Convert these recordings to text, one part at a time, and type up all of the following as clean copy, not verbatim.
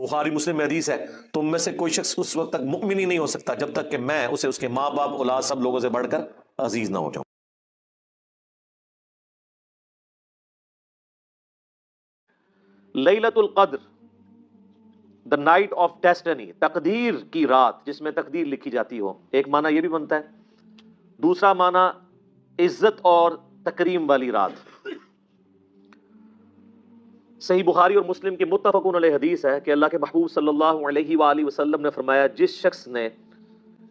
بخاری مسلم میں حدیث ہے، تم میں سے کوئی شخص اس وقت تک مؤمن ہی نہیں ہو سکتا جب تک کہ میں اسے اس کے ماں باپ اولاد سب لوگوں سے بڑھ کر عزیز نہ ہو جاؤں۔ لیلۃ القدر، دا نائٹ آف ڈیسٹنی، تقدیر کی رات جس میں تقدیر لکھی جاتی ہو، ایک معنی یہ بھی بنتا ہے۔ دوسرا معنی عزت اور تکریم والی رات۔ صحیح بخاری اور مسلم کی متفقون علیہ حدیث ہے کہ اللہ کے محبوب صلی اللہ علیہ وآلہ وسلم نے فرمایا، جس شخص نے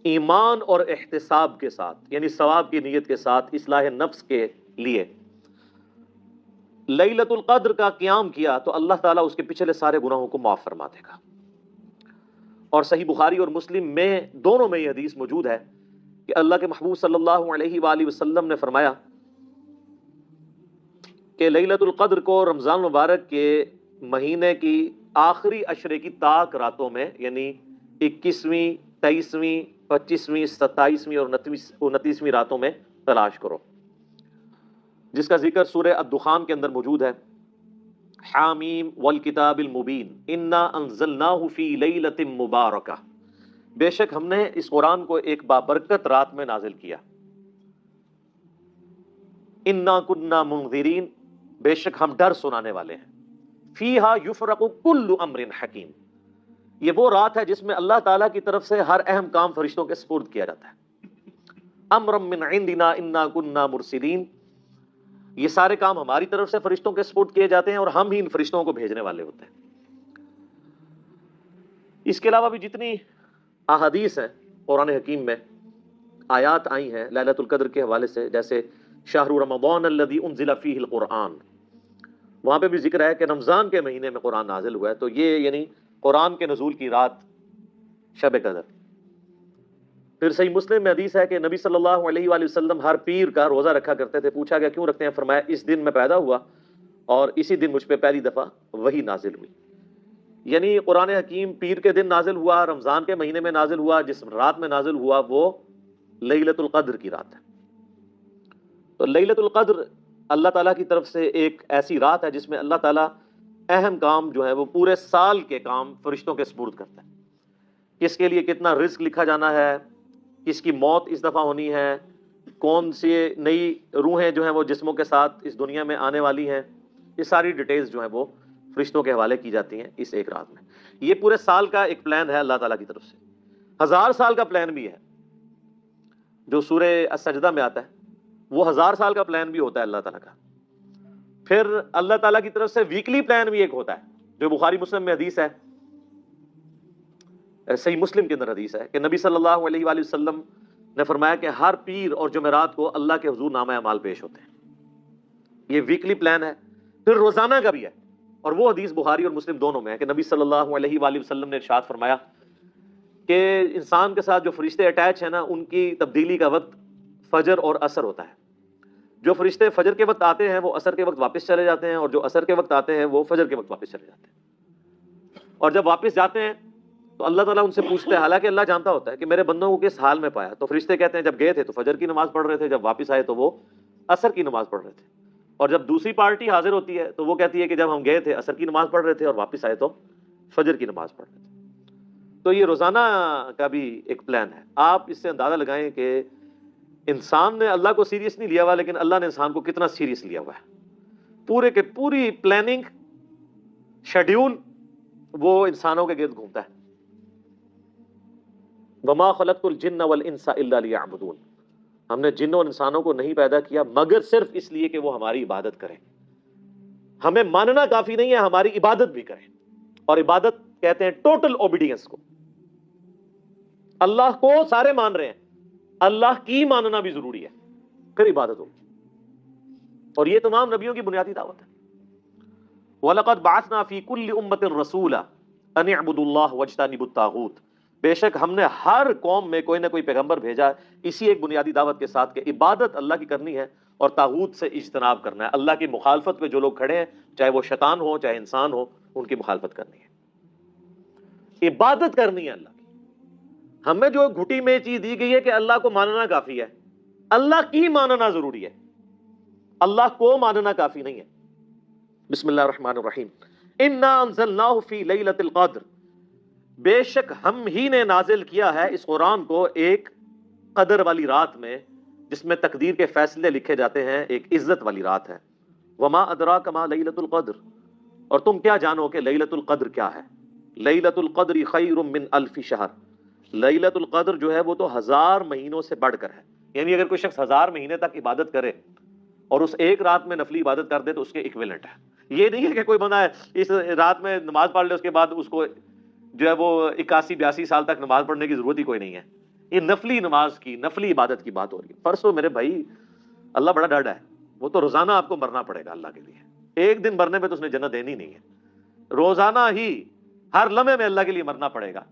ایمان اور احتساب کے ساتھ یعنی ثواب کی نیت کے ساتھ اصلاح نفس کے لیے لیلۃ القدر کا قیام کیا تو اللہ تعالیٰ اس کے پچھلے سارے گناہوں کو معاف فرما دے گا۔ اور صحیح بخاری اور مسلم میں دونوں میں یہ حدیث موجود ہے کہ اللہ کے محبوب صلی اللہ علیہ وآلہ وسلم نے فرمایا کہ لیلۃ القدر کو رمضان مبارک کے مہینے کی آخری عشرے کی طاق راتوں میں یعنی 21ویں، 23ویں، 25ویں، 27ویں اور 29ویں راتوں میں تلاش کرو، جس کا ذکر سورہ الدخان کے اندر موجود ہے۔ حامیم والکتاب المبین انا انزلناہ فی لیلۃ مبارکہ، بے شک ہم نے اس قرآن کو ایک بابرکت رات میں نازل کیا۔ انا کننا منذرین، بے شک ہم ڈر سنانے والے ہیں۔ فیہا یفرق کل امر حکیم، یہ وہ رات ہے جس میں اللہ تعالیٰ کی طرف سے ہر اہم کام فرشتوں کے سپرد کیا جاتا ہے۔ امرا من عندنا انا کننا مرسلین، یہ سارے کام ہماری طرف سے فرشتوں کے سپرد کیے جاتے ہیں اور ہم ہی ان فرشتوں کو بھیجنے والے ہوتے ہیں۔ اس کے علاوہ بھی جتنی احادیث ہیں قرآن حکیم میں آیات آئی ہیں لیلۃ القدر کے حوالے سے، جیسے شہر رمضان الذی انزل فیہ القرآن، وہاں پہ بھی ذکر ہے کہ رمضان کے مہینے میں قرآن نازل ہوا ہے، تو یہ یعنی قرآن کے نزول کی رات شب قدر۔ پھر صحیح مسلم میں حدیث ہے کہ نبی صلی اللہ علیہ وآلہ وسلم ہر پیر کا روزہ رکھا کرتے تھے۔ پوچھا گیا کیوں رکھتے ہیں؟ فرمایا اس دن میں پیدا ہوا اور اسی دن مجھ پہ پہلی دفعہ وحی نازل ہوئی۔ یعنی قرآن حکیم پیر کے دن نازل ہوا، رمضان کے مہینے میں نازل ہوا، جس رات میں نازل ہوا وہ لیلۃ القدر کی رات ہے۔ تو لیلۃ القدر اللہ تعالیٰ کی طرف سے ایک ایسی رات ہے جس میں اللہ تعالیٰ اہم کام جو ہے وہ پورے سال کے کام فرشتوں کے سپرد کرتا ہے۔ کس کے لیے کتنا رزق لکھا جانا ہے، کس کی موت اس دفعہ ہونی ہے، کون سی نئی روحیں جو ہیں وہ جسموں کے ساتھ اس دنیا میں آنے والی ہیں، یہ ساری ڈیٹیلز جو ہیں وہ فرشتوں کے حوالے کی جاتی ہیں اس ایک رات میں۔ یہ پورے سال کا ایک پلان ہے اللہ تعالیٰ کی طرف سے۔ 1000 سال کا پلان بھی ہے جو سورہ السجدہ میں آتا ہے، وہ 1000 سال کا پلان بھی ہوتا ہے اللہ تعالیٰ کا۔ پھر اللہ تعالیٰ کی طرف سے ویکلی پلان بھی ایک ہوتا ہے جو بخاری مسلم میں حدیث ہے، صحیح مسلم کے اندر حدیث ہے کہ نبی صلی اللہ علیہ وآلہ وسلم نے فرمایا کہ ہر پیر اور جمعرات کو اللہ کے حضور نامہ اعمال پیش ہوتے ہیں۔ یہ ویکلی پلان ہے۔ پھر روزانہ کا بھی ہے، اور وہ حدیث بخاری اور مسلم دونوں میں ہے کہ نبی صلی اللہ علیہ وآلہ وسلم نے ارشاد فرمایا کہ انسان کے ساتھ جو فرشتے اٹیچ ہیں نا، ان کی تبدیلی کا وقت فجر اور عصر ہوتا ہے۔ جو فرشتے فجر کے وقت آتے ہیں وہ عصر کے وقت واپس چلے جاتے ہیں، اور جو عصر کے وقت آتے ہیں وہ فجر کے وقت واپس چلے جاتے ہیں۔ اور جب واپس جاتے ہیں تو اللہ تعالیٰ ان سے پوچھتے ہیں، حالانکہ اللہ جانتا ہوتا ہے کہ میرے بندوں کو کس حال میں پایا، تو فرشتے کہتے ہیں جب گئے تھے تو فجر کی نماز پڑھ رہے تھے، جب واپس آئے تو وہ عصر کی نماز پڑھ رہے تھے۔ اور جب دوسری پارٹی حاضر ہوتی ہے تو وہ کہتی ہے کہ جب ہم گئے تھے عصر کی نماز پڑھ رہے تھے اور واپس آئے تو فجر کی نماز پڑھ رہے تھے۔ تو یہ روزانہ کا بھی ایک پلان ہے۔ آپ اس سے اندازہ لگائیں کہ انسان نے اللہ کو سیریس نہیں لیا ہوا، لیکن اللہ نے انسان کو کتنا سیریس لیا ہوا ہے۔ پورے کے پوری پلاننگ، شیڈیول وہ انسانوں کے گرد گھومتا ہے۔ وما خلقت الجن والانس الا لیعبدون، ہم نے جنوں اور انسانوں کو نہیں پیدا کیا مگر صرف اس لیے کہ وہ ہماری عبادت کریں۔ ہمیں ماننا کافی نہیں ہے، ہماری عبادت بھی کریں، اور عبادت کہتے ہیں ٹوٹل اوبیڈینس کو۔ اللہ کو سارے مان رہے ہیں، اللہ کی ماننا بھی ضروری ہے، پھر عبادت ہوگی۔ اور یہ تمام نبیوں کی بنیادی دعوت ہے۔ وَلَقَدْ بَعَثْنَا فِي كُلِّ أُمَّةٍ رَسُولًا أَنِ اعْبُدُوا اللَّهَ وَاجْتَنِبُوا الطَّاغُوتَ، بے شک ہم نے ہر قوم میں کوئی نہ کوئی پیغمبر بھیجا اسی ایک بنیادی دعوت کے ساتھ کہ عبادت اللہ کی کرنی ہے اور طاغوت سے اجتناب کرنا ہے۔ اللہ کی مخالفت پہ جو لوگ کھڑے ہیں، چاہے وہ شیطان ہو چاہے انسان ہو، ان کی مخالفت کرنی ہے، عبادت کرنی ہے اللہ کی۔ ہمیں جو گھٹی میں چیز دی گئی ہے کہ اللہ کو ماننا کافی ہے، اللہ کی ماننا ضروری ہے، اللہ کو ماننا کافی نہیں ہے۔ بسم اللہ الرحمن الرحیم۔ انا انزلناہ فی لیلۃ القدر، بے شک ہم ہی نے نازل کیا ہے اس قرآن کو ایک قدر والی رات میں جس میں تقدیر کے فیصلے لکھے جاتے ہیں، ایک عزت والی رات ہے۔ وما ادراک ما لیلۃ القدر، اور تم کیا جانو کہ لیلۃ القدر کیا ہے؟ لیلۃ القدر خیر من الف شہر، لیلۃ القدر جو ہے وہ تو 1000 مہینوں سے بڑھ کر ہے۔ یعنی اگر کوئی شخص 1000 مہینے تک عبادت کرے اور اس ایک رات میں نفلی عبادت کر دے تو اس کے ایکویلنٹ ہے۔ یہ نہیں ہے کہ کوئی بندہ ہے اس رات میں نماز پڑھ لے اس کے بعد اس کو جو ہے وہ 81-82 سال تک نماز پڑھنے کی ضرورت ہی کوئی نہیں ہے۔ یہ نفلی نماز کی، نفلی عبادت کی بات ہو رہی ہے۔ پرسوں میرے بھائی، اللہ بڑا ڈاڈا ہے، وہ تو روزانہ آپ کو مرنا پڑے گا اللہ کے لیے۔ ایک دن مرنے میں تو اس نے جنت دینی نہیں ہے، روزانہ ہی ہر لمحے میں اللہ کے لیے مرنا پڑے گا۔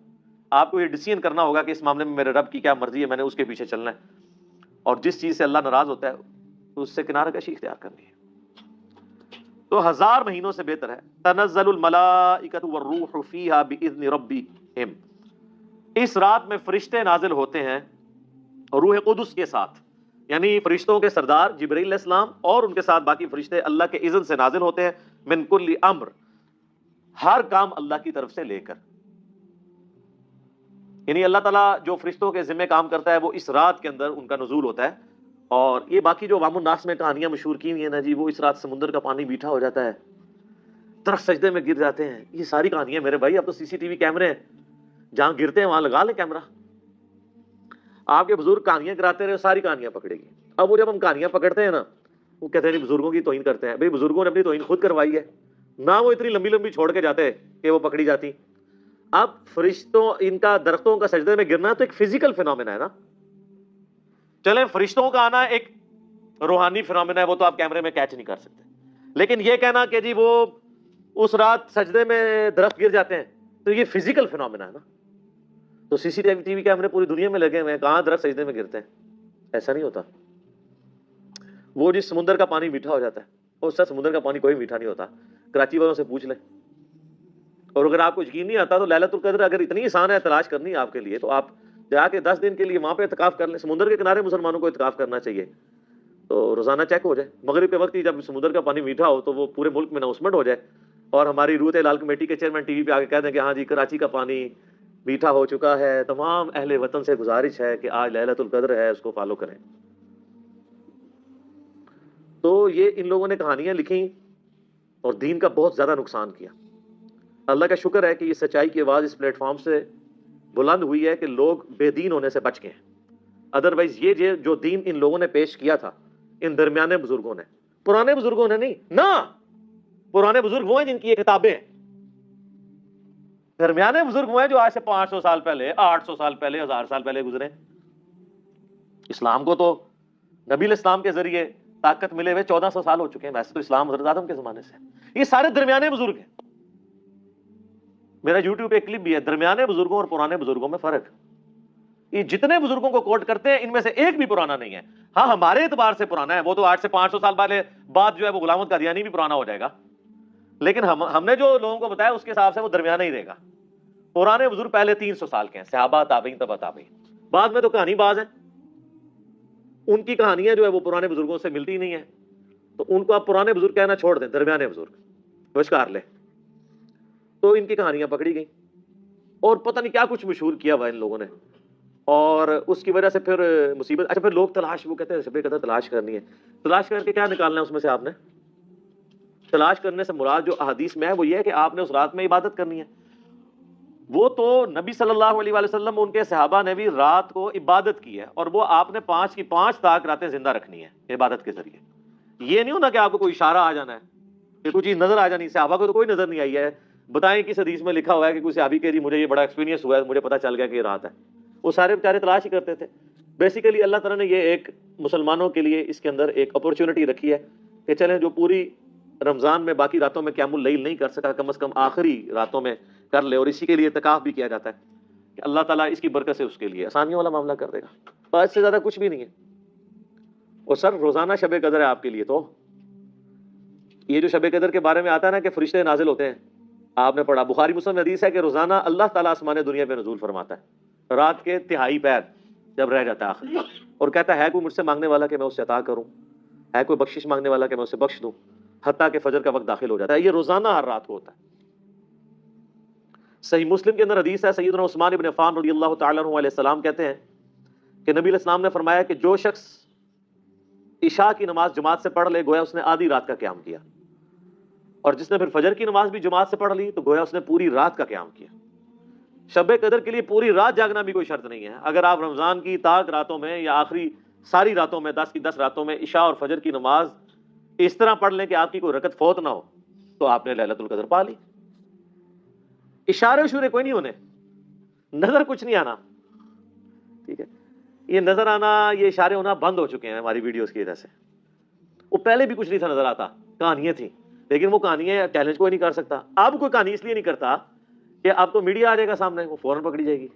آپ کو یہ ڈیسیژن کرنا ہوگا کہ اس معاملے میں میرے رب کی کیا مرضی ہے، میں نے اس کے پیچھے چلنا ہے، اور جس چیز سے اللہ ناراض ہوتا ہے اس سے کنارہ کشی اختیار کرنی ہے۔ تو 1000 مہینوں سے بہتر ہے۔ تنزل الملائکۃ والروح فیہا باذن ربہم، اس رات میں فرشتے نازل ہوتے ہیں روح قدس کے ساتھ، یعنی فرشتوں کے سردار جبرائیل علیہ السلام اور ان کے ساتھ باقی فرشتے اللہ کے اذن سے نازل ہوتے ہیں، من کل امر، ہر کام اللہ کی طرف سے لے کر۔ یعنی اللہ تعالیٰ جو فرشتوں کے ذمہ کام کرتا ہے وہ اس رات کے اندر ان کا نزول ہوتا ہے۔ اور یہ باقی جو عوام الناس میں کہانیاں مشہور کی ہوئی ہیں نا جی، وہ اس رات سمندر کا پانی میٹھا ہو جاتا ہے، درخت سجدے میں گر جاتے ہیں، یہ ساری کہانیاں میرے بھائی، اب تو سی سی ٹی وی کیمرے ہیں، جہاں گرتے ہیں وہاں لگا لیں کیمرہ۔ آپ کے بزرگ کہانیاں کراتے رہے، ساری کہانیاں پکڑے گی۔ اب وہ جب ہم کہانیاں پکڑتے ہیں نا، وہ کہتے ہیں بزرگوں کی توہین کرتے ہیں۔ بھئی بزرگوں نے اپنی توہین خود کروائی ہے، نہ وہ اتنی لمبی لمبی چھوڑ کے جاتے کہ وہ پکڑی جاتی۔ اب فرشتوں، ان کا درختوں کا سجدے میں گرنا تو ایک فزیکل فینومینا ہے نا، چلیں فرشتوں کا آنا ایک روحانی فینومینا ہے، وہ تو آپ کیمرے میں کیچ نہیں کر سکتے، لیکن یہ کہنا کہ جی وہ اس رات سجدے میں درخت گر جاتے ہیں تو یہ فزیکل فینومینا ہے نا۔ تو سی سی ٹی وی کیمرے پوری دنیا میں لگے ہوئے ہیں، کہاں درخت سجدے میں گرتے ہیں؟ ایسا نہیں ہوتا۔ وہ جس سمندر کا پانی میٹھا ہو جاتا ہے، اس سے سمندر کا پانی کوئی میٹھا نہیں ہوتا، کراچی والوں سے پوچھ لیں۔ اور اگر آپ کو یقین نہیں آتا تو لیلۃ القدر اگر اتنی آسان ہے تلاش کرنی آپ کے لیے، تو آپ جا کے 10 دن کے لیے وہاں پہ اعتکاف کر لیں۔ سمندر کے کنارے مسلمانوں کو اعتکاف کرنا چاہیے، تو روزانہ چیک ہو جائے، مغرب کے وقت ہی جب سمندر کا پانی میٹھا ہو تو وہ پورے ملک میں اناؤنسمنٹ ہو جائے، اور ہماری روت لال کمیٹی کے چیئرمین ٹی وی پہ آ کے کہہ دیں کہ ہاں جی کراچی کا پانی میٹھا ہو چکا ہے، تمام اہل وطن سے گزارش ہے کہ آج لیلۃ القدر ہے، اس کو فالو کریں۔ تو یہ ان لوگوں نے کہانیاں لکھی اور دین کا بہت زیادہ نقصان کیا۔ اللہ کا شکر ہے کہ یہ سچائی کی آواز اس پلیٹ فارم سے بلند ہوئی ہے کہ لوگ بے دین ہونے سے بچ گئے ہیں۔ ادروائز یہ جو دین ان لوگوں نے پیش کیا تھا، ان درمیانے بزرگوں نے، پرانے بزرگوں نے نہیں نا، پرانے بزرگ وہ ہیں جن کی یہ کتابیں ہیں، درمیانے بزرگ وہ ہیں جو آج سے 500 سال پہلے، 800 سال پہلے، 1000 سال پہلے گزرے۔ اسلام کو تو نبی علیہ السلام کے ذریعے طاقت ملے ہوئے 1400 سال ہو چکے ہیں، ویسے تو اسلام حضرت آدم کے زمانے سے۔ یہ سارے درمیانے بزرگ ہیں۔ میرا یوٹیوب پہ ایک کلپ بھی ہے، درمیانے بزرگوں اور پرانے بزرگوں میں فرق۔ یہ جتنے بزرگوں کو کوٹ کرتے ہیں ان میں سے ایک بھی پرانا نہیں ہے۔ ہاں ہمارے اعتبار سے پرانا ہے، وہ تو 8 سے 500 سال پہلے بعد جو ہے وہ غلام احمد قادیانی بھی پرانا ہو جائے گا، لیکن ہم نے جو لوگوں کو بتایا اس کے حساب سے وہ درمیانہ ہی رہے گا۔ پرانے بزرگ پہلے 300 سال کے ہیں، صحابہ تابعین تبع تابعین، بعد میں تو کہانی باز ہیں، ان کی کہانیاں جو ہے وہ پرانے بزرگوں سے ملتی نہیں ہیں، تو ان کو آپ پرانے بزرگ کہنا چھوڑ دیں، درمیانے بزرگ وشکار لیں۔ تو ان کی کہانیاں پکڑی گئی اور پتہ نہیں کیا کچھ مشہور کیا ہوا ان لوگوں نے، اور اس کی وجہ سے پھر مصیبت۔ اچھا پھر لوگ تلاش، وہ کہتے ہیں شب قدر تلاش کرنی ہے، تلاش کر کے کیا نکالنا ہے اس میں سے؟ آپ نے تلاش کرنے سے مراد جو احادیث میں ہے وہ یہ ہے کہ آپ نے اس رات میں عبادت کرنی ہے۔ وہ تو نبی صلی اللہ علیہ وآلہ وسلم ان کے صحابہ نے بھی رات کو عبادت کی ہے، اور وہ آپ نے 5 کی 5 تک راتیں زندہ رکھنی ہے عبادت کے ذریعے۔ یہ نہیں ہونا کہ آپ کو کوئی اشارہ آ جانا ہے، کہ کوئی چیز نظر آ جانی۔ صحابہ کو تو کوئی نظر نہیں آئی ہے، بتائیں کس حدیث میں لکھا ہوا ہے کہ کوئی صحابی کہ جی مجھے یہ بڑا ایکسپیرینس ہوا ہے، مجھے پتہ چل گیا کہ یہ رات ہے؟ وہ سارے بیچارے تلاش ہی کرتے تھے۔ بیسیکلی اللہ تعالیٰ نے یہ ایک مسلمانوں کے لیے اس کے اندر ایک اپرچونٹی رکھی ہے کہ چلیں جو پوری رمضان میں باقی راتوں میں قیام اللیل نہیں کر سکا، کم از کم آخری راتوں میں کر لے، اور اسی کے لیے اعتکاف بھی کیا جاتا ہے کہ اللہ تعالیٰ اس کی برکت سے اس کے لیے آسانیوں والا معاملہ کر دے گا۔ اور اس سے زیادہ کچھ بھی نہیں ہے۔ اور سر روزانہ شب قدر ہے آپ کے لیے، تو یہ جو شب قدر کے بارے میں آتا ہے نا کہ فرشتے نازل ہوتے ہیں، آپ نے پڑھا بخاری مسلم حدیث ہے کہ روزانہ اللہ تعالیٰ آسمان دنیا پہ نزول فرماتا ہے رات کے تہائی پیر جب رہ جاتا ہے آخر، اور کہتا ہے کوئی مجھ سے مانگنے والا کہ میں اسے عطا کروں، ہے کوئی بخشش مانگنے والا کہ میں اسے بخش دوں، حتیٰ کہ فجر کا وقت داخل ہو جاتا ہے۔ یہ روزانہ ہر رات کو ہوتا ہے۔ صحیح مسلم کے اندر حدیث ہے، سیدنا عثمان ابن عفان رضی اللہ تعالیٰ عنہ علیہ السلام کہتے ہیں کہ نبی علیہ السلام نے فرمایا کہ جو شخص عشاء کی نماز جماعت سے پڑھ لے گویا اس نے آدھی رات کا قیام کیا، اور جس نے پھر فجر کی نماز بھی جماعت سے پڑھ لی تو گویا اس نے پوری رات کا قیام کیا۔ شب قدر کے لیے پوری رات جاگنا بھی کوئی شرط نہیں ہے۔ اگر آپ رمضان کی تاک راتوں میں یا آخری ساری راتوں میں 10 کی 10 راتوں میں عشاء اور فجر کی نماز اس طرح پڑھ لیں کہ آپ کی کوئی رکعت فوت نہ ہو تو آپ نے لیلۃ القدر پا لی۔ اشارے اشورے کوئی نہیں ہونے، نظر کچھ نہیں آنا، ٹھیک ہے؟ یہ نظر آنا، یہ اشارے ہونا بند ہو چکے ہیں ہماری ویڈیوز کی وجہ سے۔ وہ پہلے بھی کچھ نہیں تھا نظر آتا، کہانیاں تھیں، لیکن وہ کہانیاں چیلنج کوئی نہیں کر سکتا۔ اب کوئی کہانی اس لیے نہیں کرتا کہ اب تو میڈیا آ جائے گا سامنے، وہ فوراً پکڑی جائے گی۔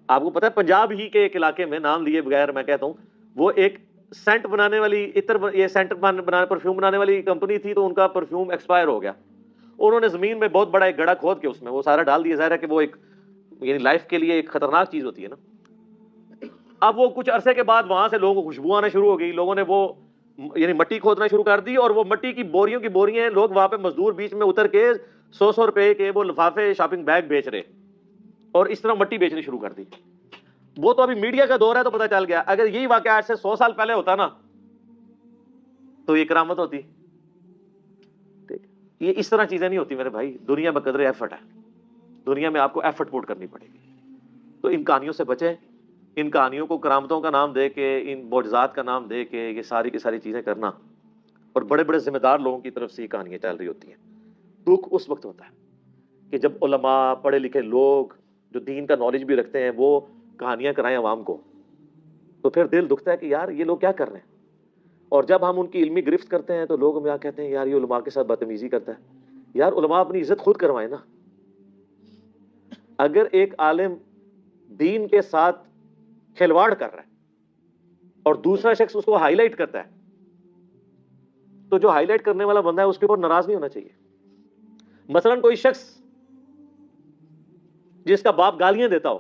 آپ کو پتہ ہے پنجاب ہی کے ایک علاقے میں، نام لیے بغیر میں کہتا ہوں، وہ ایک سینٹ بنانے والی یہ سینٹ بنانے پرفیوم بنانے والی کمپنی تھی، تو ان کا پرفیوم ایکسپائر ہو گیا۔ انہوں نے زمین میں بہت بڑا ایک گڑھا کھود کے اس میں وہ سارا ڈال دیا۔ ظاہر ہے کہ وہ ایک یعنی لائف کے لیے ایک خطرناک چیز ہوتی ہے نا۔ اب وہ کچھ عرصے کے بعد وہاں سے لوگوں کو خوشبو آنا شروع ہو گئی، لوگوں نے وہ یعنی مٹی کھودنا شروع کر دی، اور وہ مٹی کی بوریوں کی بوریاں، لوگ وہاں پہ مزدور بیچ میں اتر کے 100 روپے کے وہ لفافے شاپنگ بیگ بیچ رہے، اور اس طرح مٹی بیچنی شروع کر دی۔ وہ تو ابھی میڈیا کا دور ہے تو پتہ چل گیا، اگر یہی واقعہ آج سے 100 سال پہلے ہوتا نا تو یہ کرامت ہوتی۔ یہ اس طرح چیزیں نہیں ہوتی میرے بھائی، دنیا میں قدر ایفرٹ ہے، دنیا میں آپ کو ایفرٹ پوٹ کرنی پڑے گی۔ تو ان کہانیوں سے بچیں، ان کہانیوں کو کرامتوں کا نام دے کے، ان معجزات کا نام دے کے یہ ساری کی ساری چیزیں کرنا، اور بڑے بڑے ذمہ دار لوگوں کی طرف سے یہ کہانیاں چل رہی ہوتی ہیں۔ دکھ اس وقت ہوتا ہے کہ جب علماء، پڑھے لکھے لوگ جو دین کا نالج بھی رکھتے ہیں وہ کہانیاں کرائیں عوام کو، تو پھر دل دکھتا ہے کہ یار یہ لوگ کیا کر رہے ہیں۔ اور جب ہم ان کی علمی گرفت کرتے ہیں تو لوگ ہمیں کہتے ہیں یار یہ علماء کے ساتھ بدتمیزی کرتا ہے۔ یار علماء اپنی عزت خود کروائیں نا۔ اگر ایک عالم دین کے ساتھ کھلواڑ کر رہا ہے اور دوسرا شخص اس کو ہائی لائٹ کرتا ہے، تو جو ہائی لائٹ کرنے والا بندہ ہے اس کے اوپر ناراض نہیں ہونا چاہیے۔ مثلا کوئی شخص جس کا باپ گالیاں دیتا ہو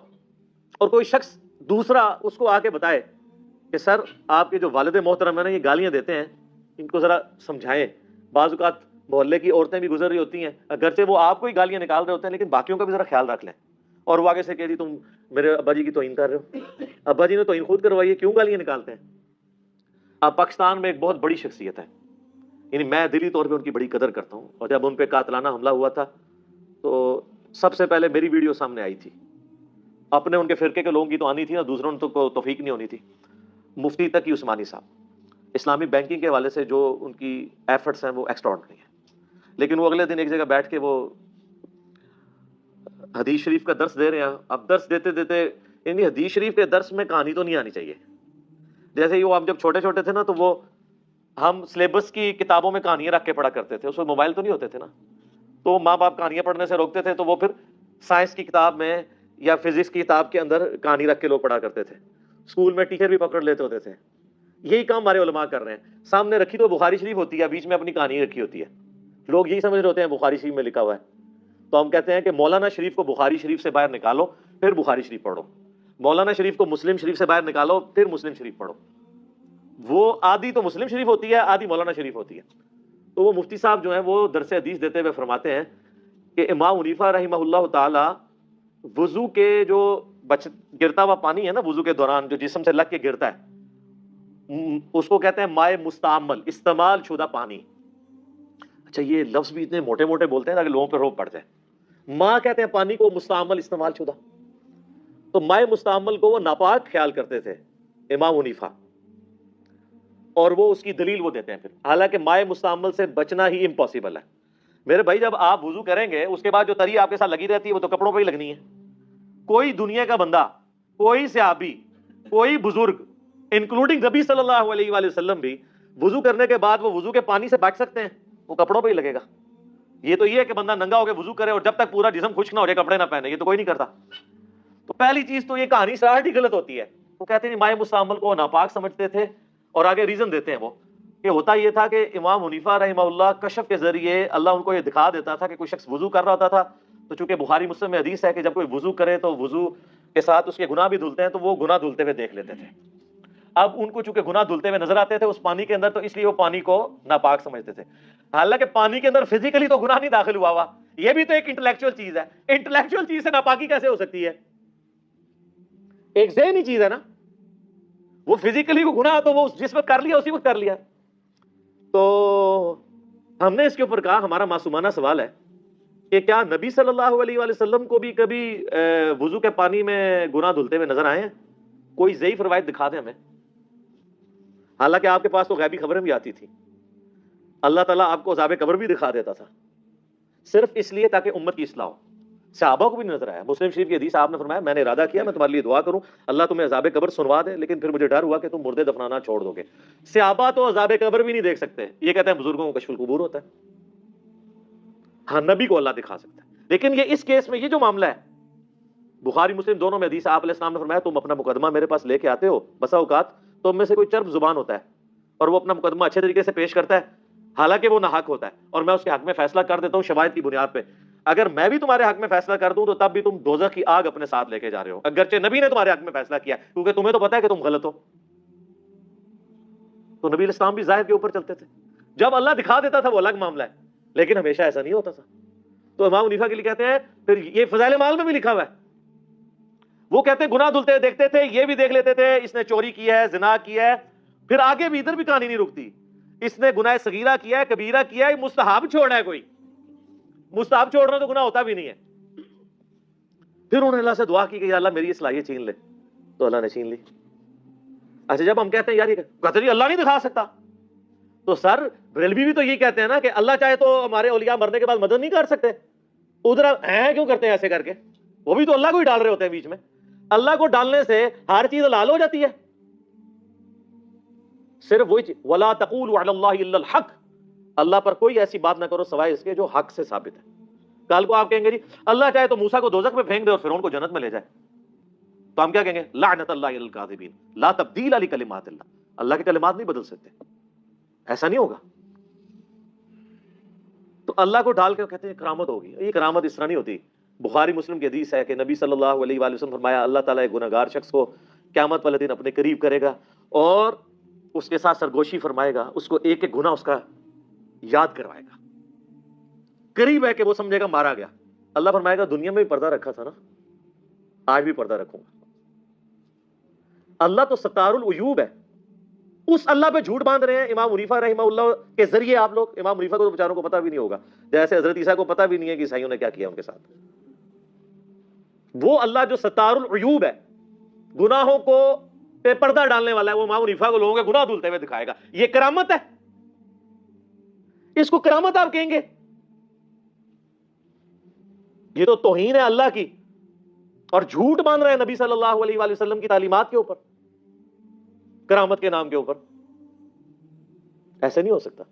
اور کوئی شخص دوسرا اس کو آ کے بتائے کہ سر آپ کے جو والد محترم ہیں نا یہ گالیاں دیتے ہیں، ان کو ذرا سمجھائیں۔ بعض اوقات محلے کی عورتیں بھی گزر رہی ہوتی ہیں، اگرچہ وہ آپ کو ہی گالیاں نکال رہے ہوتے ہیں لیکن باقیوں کا بھی ذرا خیال رکھ لیں، اور وہ آگے سے کہہ دی تم میرے ابا جی کی توہین کر رہے ہو۔ ابا جی نے توہین خود کروائی ہے، کیوں گالیاں نکالتے ہیں؟ اب پاکستان میں ایک بہت بڑی شخصیت ہے، یعنی میں دلی طور پہ ان کی بڑی قدر کرتا ہوں، اور جب ان پہ قاتلانہ حملہ ہوا تھا تو سب سے پہلے میری ویڈیو سامنے آئی تھی۔ اپنے ان کے فرقے کے لوگوں کی تو آنی تھی نا، دوسروں تو کو توفیق نہیں ہونی تھی۔ مفتی تقی عثمانی صاحب اسلامی بینکنگ کے حوالے سے جو ان کی ایفرٹس ہیں وہ ایکسٹراڈنری ہیں، لیکن وہ اگلے دن ایک جگہ بیٹھ کے وہ حدیث شریف کا درس دے رہے ہیں۔ اب درس دیتے دیتے یعنی حدیث شریف کے درس میں کہانی تو نہیں آنی چاہیے۔ جیسے ہی وہ ہم جب چھوٹے چھوٹے تھے نا تو وہ ہم سلیبس کی کتابوں میں کہانیاں رکھ کے پڑھا کرتے تھے، اس میں موبائل تو نہیں ہوتے تھے نا، تو ماں باپ کہانیاں پڑھنے سے روکتے تھے، تو وہ پھر سائنس کی کتاب میں یا فزکس کی کتاب کے اندر کہانی رکھ کے لوگ پڑھا کرتے تھے۔ اسکول میں ٹیچر بھی پکڑ لیتے ہوتے تھے۔ یہی کام ہمارے علماء کر رہے ہیں، سامنے رکھی تو بخاری شریف ہوتی ہے، بیچ میں اپنی کہانی رکھی ہوتی ہے، لوگ یہی سمجھ رہے ہوتے ہیں بخاری شریف میں لکھا ہوا ہے۔ تو ہم کہتے ہیں کہ مولانا شریف کو بخاری شریف سے باہر نکالو پھر بخاری شریف پڑھو، مولانا شریف کو مسلم شریف سے باہر نکالو پھر مسلم شریف پڑھو۔ وہ آدھی تو مسلم شریف ہوتی ہے، آدھی مولانا شریف ہوتی ہے۔ تو وہ مفتی صاحب جو ہیں وہ درس حدیث دیتے ہوئے فرماتے ہیں کہ امام حنیفہ رحمہ اللہ تعالی وضو کے جو گرتا ہوا پانی ہے نا وضو کے دوران جو جسم سے لگ کے گرتا ہے، اس کو کہتے ہیں مائع مستعمل، استعمال شدہ پانی۔ اچھا یہ لفظ بھی اتنے موٹے موٹے بولتے ہیں تاکہ لوگوں پہ روب پڑ جائے۔ ماں کہتے ہیں پانی کو، مستعمل استعمال شدہ، تو مائع مستعمل کو وہ ناپاک خیال کرتے تھے امام حنیفہ، اور وہ اس کی دلیل وہ دیتے ہیں پھر، حالانکہ مائع مستعمل سے بچنا ہی امپاسبل ہے۔ میرے بھائی جب آپ وضو کریں گے اس کے بعد جو تری آپ کے ساتھ لگی رہتی ہے وہ تو کپڑوں پہ ہی لگنی ہے۔ کوئی دنیا کا بندہ، کوئی صحابی، کوئی بزرگ انکلوڈنگ نبی صلی اللہ علیہ وآلہ وسلم بھی وضو کرنے کے بعد وہ وضو کے پانی سے بچ سکتے ہیں؟ وہ کپڑوں پہ ہی لگے گا۔ یہ تو یہ ہے کہ بندہ ننگا ہو کے وضو کرے اور جب تک پورا جسم خشک نہ ہو جائے کپڑے نہ پہنے، یہ تو کوئی نہیں کرتا۔ تو پہلی چیز تو یہ کہانی سراہٹ ہی غلط ہوتی ہے۔ وہ کہتے ہیں مائع مستعمل کو ناپاک سمجھتے تھے، اور آگے ریزن دیتے ہیں وہ کہ ہوتا یہ تھا کہ امام حنیفہ رحمہ اللہ کشف کے ذریعے اللہ ان کو یہ دکھا دیتا تھا کہ کوئی شخص وضو کر رہا ہوتا تھا، تو چونکہ بخاری مسلم میں حدیث ہے کہ جب کوئی وضو کرے تو وضو کے ساتھ اس کے گناہ بھی دھلتے ہیں، تو وہ گناہ دھلتے ہوئے دیکھ لیتے تھے۔ اب ان کو چونکہ گناہ دھلتے ہوئے نظر آتے تھے اس پانی کے اندر، تو اس لیے وہ پانی کو ناپاک سمجھتے تھے، حالانکہ پانی کے اندر فزیکلی تو گناہ نہیں داخل ہوا ہوا، یہ بھی تو ایک انٹلیکچوئل چیز ہے. انٹلیکچوئل چیز سے ناپاکی کیسے ہو سکتی ہے؟ ایک ذہنی چیز ہے نا. وہ فزیکلی کو گناہ تو وہ جس وقت کر لیا اسی وقت کر لیا. تو ہم نے اس کے اوپر کہا ہمارا معصومانہ سوال ہے کہ کیا نبی صلی اللہ علیہ وآلہ وسلم کو بھی کبھی وضو کے پانی میں گناہ دھلتے ہوئے نظر آئے ہیں؟ کوئی ضعیف روایت دکھا دیں ہمیں. حالانکہ آپ کے پاس تو غیبی خبریں بھی آتی تھی. اللہ تعالیٰ آپ کو عذاب قبر بھی دکھا دیتا تھا صرف اس لیے تاکہ امت کی اصلاح ہو. صحابہ کو بھی نظر آیا. مسلم شریف کی حدیث آپ نے فرمایا میں نے ارادہ کیا میں تمہارے لیے دعا کروں اللہ تمہیں عذاب قبر سنوا دے، لیکن پھر مجھے ڈر ہوا کہ تم مردے دفنانا چھوڑ دو گے. صحابہ تو عذاب قبر بھی نہیں دیکھ سکتے، یہ کہتے ہیں بزرگوں کو کشف القبور ہوتا ہے. ہاں نبی کو اللہ دکھا سکتا ہے. لیکن یہ اس کیس میں یہ جو معاملہ ہے بخاری مسلم دونوں میں حدیث آپ علیہ السلام نے فرمایا تم اپنا مقدمہ میرے پاس لے کے آتے ہو، بسا اوقات تم میں سے کوئی چرب زبان ہوتا ہے اور وہ اپنا مقدمہ اچھے طریقے سے پیش کرتا ہے حالانکہ وہ ناحق ہوتا ہے، اور میں اس کے حق میں فیصلہ کر دیتا ہوں شواہد کی بنیاد پہ. اگر میں بھی تمہارے حق میں فیصلہ کر دوں تو تب بھی تم دوزخ کی آگ اپنے ساتھ لے کے جا رہے ہو، اگرچہ نبی نے تمہارے حق میں فیصلہ کیا کیونکہ تمہیں تو پتا ہے کہ تم غلط ہو. تو نبی علیہ السلام بھی ظاہر کے اوپر چلتے تھے. جب اللہ دکھا دیتا تھا وہ الگ معاملہ ہے، لیکن ہمیشہ ایسا نہیں ہوتا تھا. تو امام حنیفہ کے لیے کہتے ہیں پھر یہ فضائل مال میں بھی لکھا ہوا ہے. وہ کہتے ہیں گناہ دھلتے دیکھتے تھے، یہ بھی دیکھ لیتے تھے اس نے چوری کیا ہے زنا کیا ہے، پھر آگے بھی ادھر بھی کہانی نہیں رکتی. اس نے گناہ صغیرہ کیا ہے کبیرہ کیا ہے، مستحب چھوڑنا ہے، کوئی مستحب چھوڑنا تو گناہ ہوتا بھی نہیں ہے. پھر انہوں نے اللہ سے دعا کی کہ یا اللہ میری صلاحیت چھین لے، تو اللہ نے چھین لی. اچھا جب ہم کہتے ہیں یار یہ کہتے اللہ نہیں دکھا سکتا، تو سر بریلوی بھی تو یہی کہتے ہیں نا کہ اللہ چاہے تو ہمارے اولیاء مرنے کے بعد مدد نہیں کر سکتے. ادھر ہیں کیوں کرتے ہیں ایسے کر کے؟ وہ بھی تو اللہ کو ہی ڈال رہے ہوتے ہیں بیچ میں. اللہ کو ڈالنے سے ہر چیز حلال ہو جاتی ہے. صرف وہی چیز وَلَا تَقُولُوا عَلَى اللَّهِ إِلَّا الْحَقِّ، اللہ پر کوئی ایسی بات نہ کرو سوائے اس کے جو حق سے ثابت ہے. کل کو آپ کہیں گے جی اللہ چاہے تو موسیٰ کو دوزخ میں پھینک دے اور فرعون کو جنت میں لے جائے، تو ہم کیا کہیں گے؟ لعنت اللہ علی الکاذبین لا تبدیل لکلمات اللہ. اللہ کے کلمات نہیں بدل سکتے، ایسا نہیں ہوگا. تو اللہ کو ڈال کے کہتے ہیں کرامت ہوگی. یہ کرامت اس طرح نہیں ہوتی. بخاری مسلم کی حدیث ہے کہ نبی صلی اللہ علیہ وآلہ وسلم فرمایا اللہ تعالیٰ ایک گنہگار شخص کو قیامت والے دن اپنے قریب کرے گا اور اس کے ساتھ سرگوشی فرمائے گا، اس کو ایک ایک گناہ اس کا یاد کروائے گا. قریب ہے کہ وہ سمجھے گا مارا گیا. اللہ فرمائے گا دنیا میں بھی پردہ رکھا تھا نا، آج بھی پردہ رکھوں گا. اللہ تو ستار العیوب ہے. اس اللہ پہ جھوٹ باندھ رہے ہیں امام حنیفہ رحمہ اللہ کے ذریعے. آپ لوگ امام حنیفہ کو تو بیچاروں کو پتہ بھی نہیں ہوگا، جیسے حضرت عیسیٰ کو پتہ بھی نہیں ہے کہ عیسائیوں نے کیا کیا ان کے ساتھ. وہ اللہ جو ستار العیوب ہے، گناہوں کو پہ پردہ ڈالنے والا ہے، وہ امام حنیفہ کو لوگوں کے گناہ دھلتے ہوئے دکھائے گا. یہ کرامت ہے، اس کو کرامت آپ کہیں گے؟ یہ تو توہین ہے اللہ کی، اور جھوٹ باندھ رہے ہیں نبی صلی اللہ علیہ وآلہ وسلم کی تعلیمات کے اوپر کرامت کے نام کے اوپر. ایسا نہیں ہو سکتا.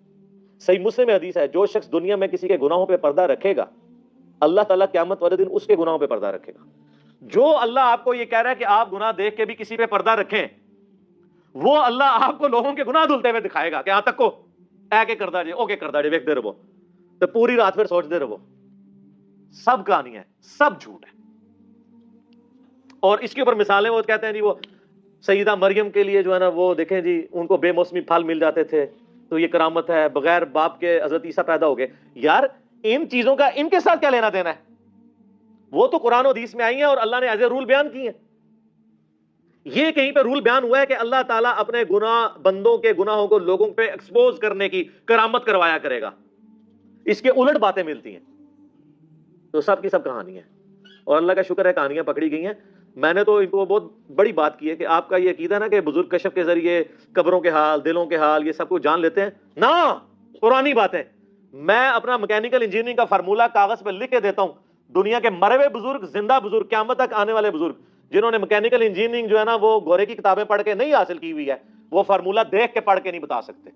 صحیح مسلم میں حدیث ہے جو شخص دنیا میں کسی کے گناہوں پہ پردہ رکھے گا اللہ تعالیٰ قیامت والے دن اس کے گناہوں پہ پردہ رکھے گا. جو اللہ آپ کو یہ کہہ رہا ہے کہ آپ گناہ دیکھ کے بھی کسی پہ پردہ رکھیں، وہ اللہ آپ کو لوگوں کے گناہ دھلتے ہوئے دکھائے گا کہ ہاں تک کو اے کے کردہ جے او کے کردہ جے ویک دے رہو تو پوری رات پھر سوچ دے رہو. سب کہانی ہے، سب جھوٹ ہے. اور اس کے اوپر مثالیں وہ کہتے ہیں جی وہ سیدہ مریم کے لیے جو ہے نا وہ دیکھیں جی ان کو بے موسمی پھل مل جاتے تھے تو یہ کرامت ہے، بغیر باپ کے حضرت عیسیٰ پیدا ہو گئے. یار ان چیزوں کا ان کے ساتھ کیا لینا دینا ہے؟ وہ تو قرآن و حدیث میں آئی ہیں اور اللہ نے ایز اے رول بیان کی ہیں. یہ کہیں پہ رول بیان ہوا ہے کہ اللہ تعالیٰ اپنے گناہ بندوں کے گناہوں کو لوگوں پہ ایکسپوز کرنے کی کرامت کروایا کرے گا. اس کے الٹ باتیں ملتی ہیں. تو سب کی سب کہانی ہے، اور اللہ کا شکر ہے کہانیاں پکڑی گئی ہیں. میں نے تو ان کو بہت بڑی بات کی ہے کہ آپ کا یہ عقیدہ نا کہ بزرگ کشف کے ذریعے قبروں کے حال دلوں کے حال یہ سب کچھ جان لیتے ہیں نا، قرآنی باتیں. میں اپنا میکینیکل انجینئرنگ کا فارمولہ کاغذ پہ لکھ کے دیتا ہوں. دنیا کے مرے ہوئے بزرگ، زندہ بزرگ، قیامت تک آنے والے بزرگ جنہوں نے میکینیکل انجینئرنگ جو ہے نا وہ گورے کی کتابیں پڑھ کے نہیں حاصل کی ہوئی ہے، وہ فارمولہ دیکھ کے پڑھ کے نہیں بتا سکتے.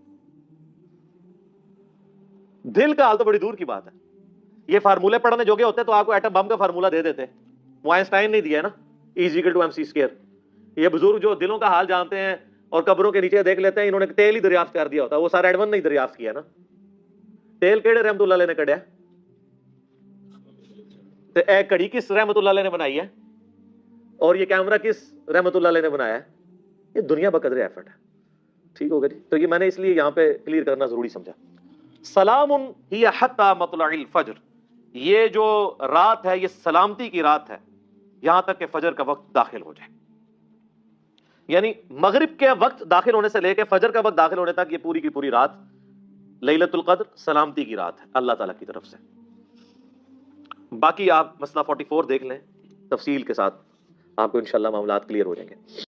دل کا حال تو بڑی دور کی بات ہے. یہ فارمولے پڑھنے جوگے ہوتے تو آپ کو ایٹم بم کا فارمولہ دے دیتے. وہ آئنسٹائن نہیں دیا ہے نا E=mc². یہ بزرگ جو دلوں کا حال جانتے ہیں اور قبروں کے نیچے دیکھ لیتے ہیں، انہوں نے تیل ہی دریافت کر دیا ہوتا. وہ سارا ایڈون نہیں دریافت کیا نا. تیل کیڑے رحمت اللہ علیہ نے کڈیا؟ اے کڑی کس رحمت اللہ علیہ نے بنائی ہے؟ اور یہ کیمرہ کس رحمت اللہ علیہ نے بنایا ہے؟ یہ دنیا بقدر ایفرٹ ہے. ٹھیک ہوگا جی. تو یہ میں نے اس لیے یہاں پہ کلیئر کرنا ضروری سمجھا. سلام ہی حتی مطلع الفجر، یہ جو رات ہے یہ سلامتی کی رات ہے یہاں تک کہ فجر کا وقت داخل ہو جائے. یعنی مغرب کے وقت داخل ہونے سے لے کے فجر کا وقت داخل ہونے تک یہ پوری کی پوری رات لیلۃ القدر سلامتی کی رات ہے اللہ تعالیٰ کی طرف سے. باقی آپ مسئلہ 44 دیکھ لیں تفصیل کے ساتھ، آپ کو انشاءاللہ معاملات کلیئر ہو جائیں گے.